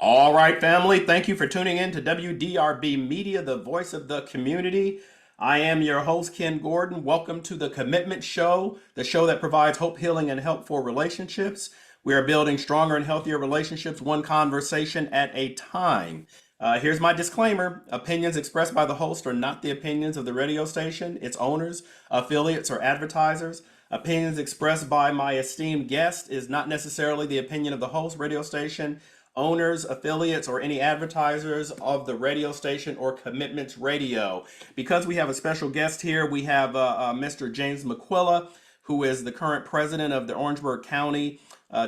All right, family. Thank you for tuning in to WDRB Media, the voice of the community. I am your host, Ken Gordon. Welcome to the Commitment Show, the show that provides hope, healing, and help for relationships. We are building stronger and healthier relationships, one conversation at a time. Here's my disclaimer. Opinions expressed by the host are not the opinions of the radio station, its owners, affiliates, or advertisers. Opinions expressed by my esteemed guest is not necessarily the opinion of the host, radio station, owners, affiliates, or any advertisers of the radio station or Commitments Radio. Because we have a special guest here, we have Mr. James McQuilla, who is the current president of the Orangeburg County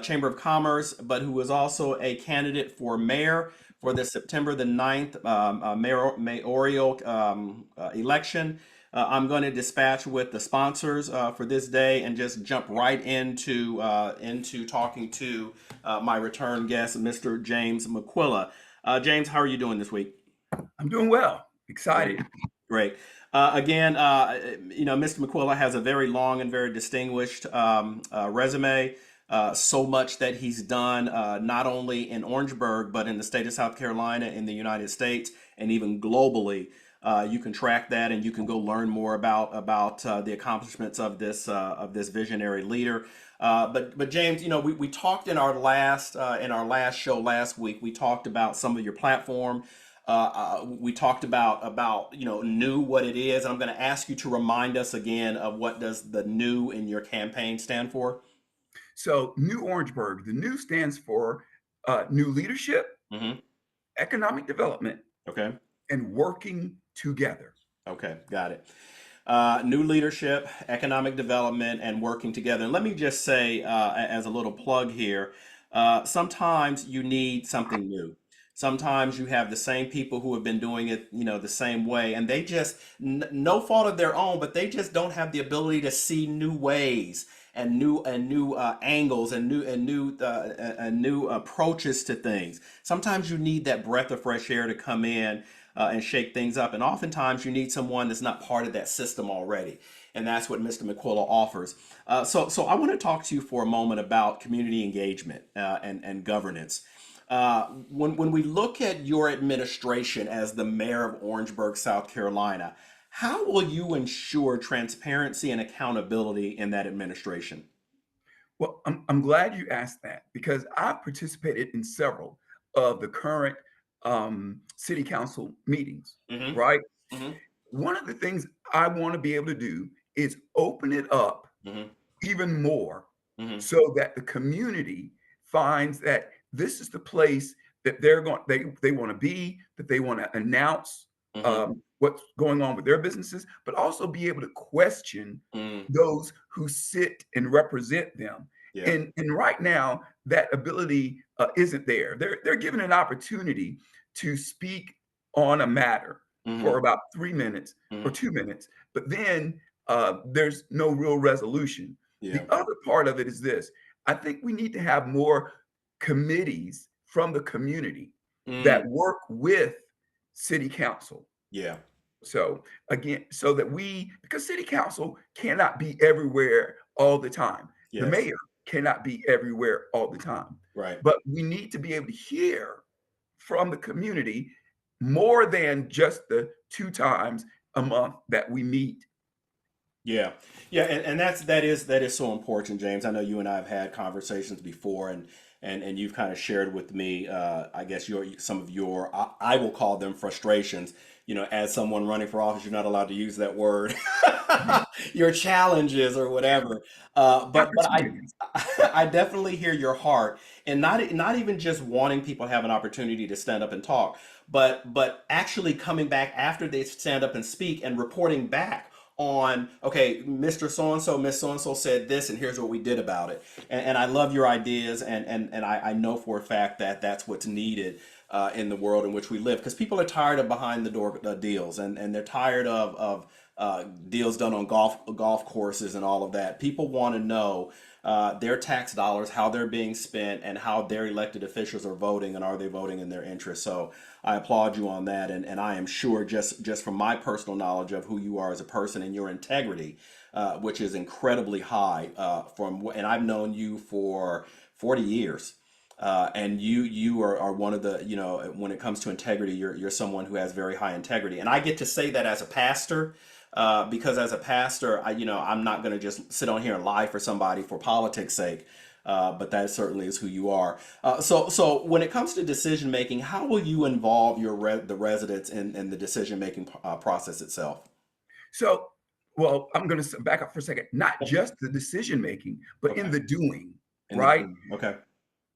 Chamber of Commerce, but who is also a candidate for mayor for the September the 9th mayoral election. I'm going to dispatch with the sponsors for this day and just jump right into talking to my return guest, Mr. James McQuilla. James, how are you doing this week? I'm doing well. Great, Excited. great. Again, Mr. McQuilla has a very long and very distinguished resume. So much that he's done, not only in Orangeburg, but in the state of South Carolina, in the United States, and even globally. You can track that, and you can go learn more about the accomplishments of this visionary leader. But James, we talked in our last show last week. We talked about some of your platform. We talked about new, what it is. I'm going to ask you to remind us again of what does the new in your campaign stand for. So, New Orangeburg, the new stands for new leadership, Hmm. economic development, Okay. and working together. Okay. Got it. New leadership, economic development, and working together. And let me just say, as a little plug here, sometimes you need something new. Sometimes you have the same people who have been doing it, the same way, and they just, no fault of their own, but they just don't have the ability to see new ways and new angles and new approaches to things. Sometimes you need that breath of fresh air to come in and shake things up. And oftentimes you need someone that's not part of that system already. And that's what Mr. McQuilla offers. So I want to talk to you for a moment about community engagement and governance. When we look at your administration as the mayor of Orangeburg, South Carolina, how will you ensure transparency and accountability in that administration? Well, I'm glad you asked that because I've participated in several of the current city council meetings, Hmm. right? Hmm. One of the things I want to be able to do is open it up Hmm. even more Hmm. so that the community finds that this is the place that they want to be, that they want to announce Hmm. what's going on with their businesses, but also be able to question Hmm. those who sit and represent them. Yeah. And right now, that ability isn't there. They're given an opportunity to speak on a matter for Hmm. about 3 minutes or Hmm. 2 minutes, but then there's no real resolution. Yeah. The other part of it is this: I think we need to have more committees from the community Mm. that work with city council. Yeah. So again, so that because city council cannot be everywhere all the time. The Yes. mayor cannot be everywhere all the time. Right. But we need to be able to hear from the community more than just the two times a month that we meet. Yeah, yeah, and that is so important, James. I know you and I have had conversations before, and you've kind of shared with me, I guess some of your I will call them frustrations. As someone running for office, you're not allowed to use that word. Your challenges or whatever. But I Opportunities. I definitely hear your heart, and not even just wanting people to have an opportunity to stand up and talk, but actually coming back after they stand up and speak and reporting back on, okay, Mr. So and so, Miss So and so said this, and here's what we did about it. And I love your ideas, and I know for a fact that that's what's needed in the world in which we live, because people are tired of behind the door deals, and they're tired of deals done on golf courses and all of that. People want to know their tax dollars, how they're being spent, and how their elected officials are voting, and are they voting in their interest. So I applaud you on that, and I am sure just from my personal knowledge of who you are as a person and your integrity, which is incredibly high, and I've known you for 40 years. And you are one of the, when it comes to integrity, you're someone who has very high integrity. And I get to say that as a pastor, because as a pastor, I'm not going to just sit on here and lie for somebody for politics' sake. But that certainly is who you are. So when it comes to decision making, how will you involve the residents in the decision making process itself? So, well, I'm going to back up for a second. Not just the decision making, but in Okay. the doing, In the right? doing. Okay.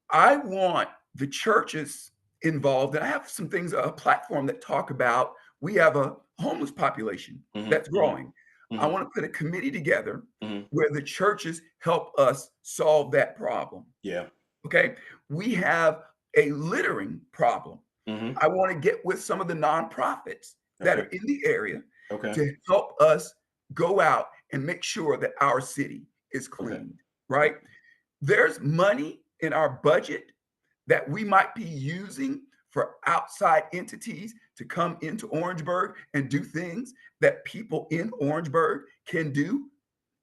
I want the churches involved, and I have some things, a platform that talk about we have a homeless population Hmm. that's Hmm. growing. I Hmm. want to put a committee together Hmm. where the churches help us solve that problem. Yeah. Okay. We have a littering problem. Hmm. I want to get with some of the nonprofits that Okay. are in the area Okay. to help us go out and make sure that our city is Okay. cleaned, right? There's money in our budget that we might be using for outside entities to come into Orangeburg and do things that people in Orangeburg can do,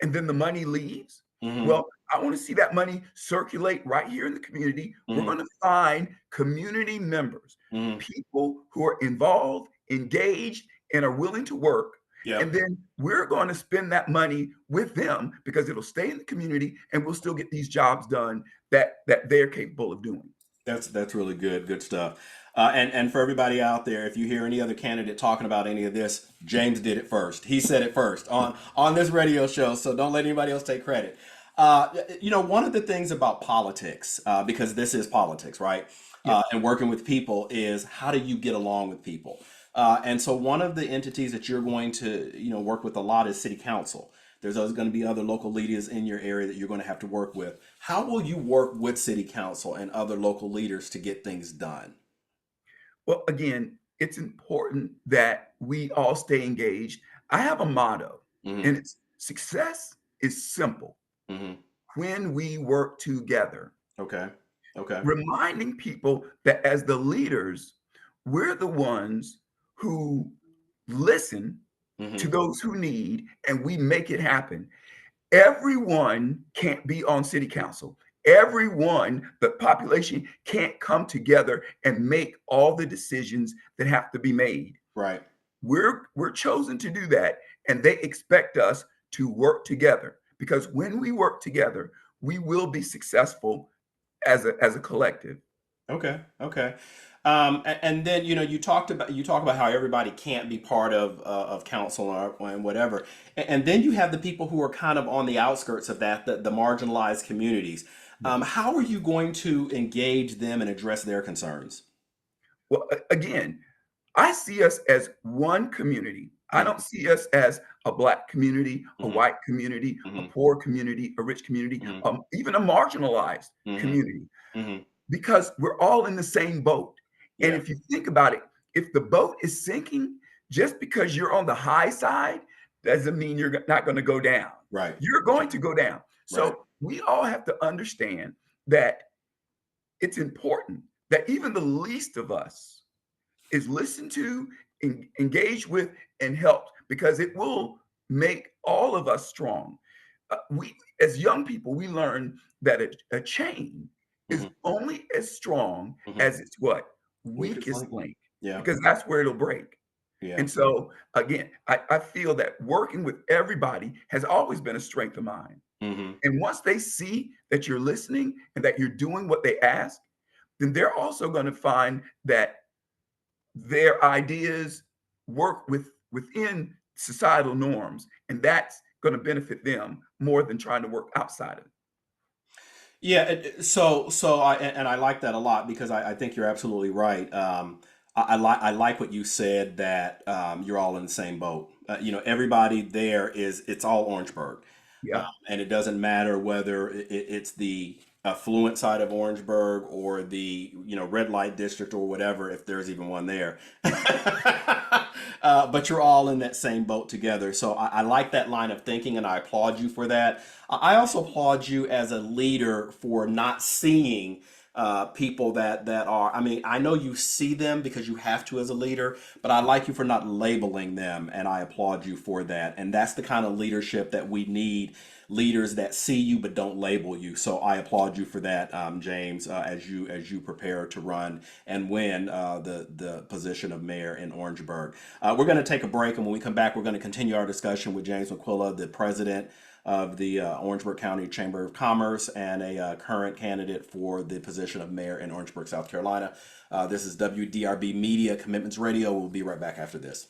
and then the money leaves. Hmm. Well, I want to see that money circulate right here in the community. We're Hmm. going to find community members, Hmm. people who are involved, engaged, and are willing to work. Yeah. And then we're going to spend that money with them because it'll stay in the community and we'll still get these jobs done that they're capable of doing. That's really good. Good stuff. And for everybody out there, if you hear any other candidate talking about any of this, James did it first. He said it first on this radio show. So don't let anybody else take credit. One of the things about politics, because this is politics, right? Yeah. And working with people is how do you get along with people? And so one of the entities that you're going to, work with a lot is city council. There's always going to be other local leaders in your area that you're going to have to work with. How will you work with city council and other local leaders to get things done? Well, again, it's important that we all stay engaged. I have a motto, Hmm. and it's success is simple Hmm. when we work together, Okay. Okay. reminding people that as the leaders, we're the ones who listen to Hmm. those who need and we make it happen. Everyone can't be on city council. Everyone, the population can't come together and make all the decisions that have to be made. Right. We're chosen to do that, and they expect us to work together because when we work together, we will be successful as a collective. Okay. Okay. And then you talk about how everybody can't be part of council and whatever, and then you have the people who are kind of on the outskirts of that, the marginalized communities. Yeah. How are you going to engage them and address their concerns? Well, again, I see us as one community. I Hmm. don't see us as a Black community, a Hmm. white community, a Hmm. poor community, a rich community, Hmm. even a marginalized Hmm. community, Hmm. because we're all in the same boat. And Yeah. if you think about it, if the boat is sinking, just because you're on the high side doesn't mean you're not going to go down. Right. You're Right. going to go down. Right. So we all have to understand that it's important that even the least of us is listened to, engaged with, and helped because it will make all of us strong. We, as young people, we learn that a chain is Hmm. only as strong Hmm. as its what Weakest weakest link. link, Yeah. because that's where it'll break. Yeah. And so, again, I feel that working with everybody has always been a strength of mine. Hmm. And once they see that you're listening and that you're doing what they ask, then they're also going to find that their ideas work within societal norms, and that's going to benefit them more than trying to work outside of it. Yeah, so I like that a lot because I think you're absolutely right. I like what you said that you're all in the same boat. Everybody there it's all Orangeburg, Yeah. and it doesn't matter whether it's the affluent side of Orangeburg or the red light district or whatever, if there's even one there. But you're all in that same boat together. So I like that line of thinking, and I applaud you for that. I also applaud you as a leader for not seeing people that are. I mean, I know you see them because you have to as a leader, but I like you for not labeling them, and I applaud you for that. And that's the kind of leadership that we need leaders that see you but don't label you. So I applaud you for that, James, as you prepare to run and win the position of mayor in Orangeburg. We're going to take a break, and when we come back, we're going to continue our discussion with James McQuilla, the president of the Orangeburg County Chamber of Commerce and a current candidate for the position of mayor in Orangeburg, South Carolina. This is WDRB Media Commitments Radio. We'll be right back after this.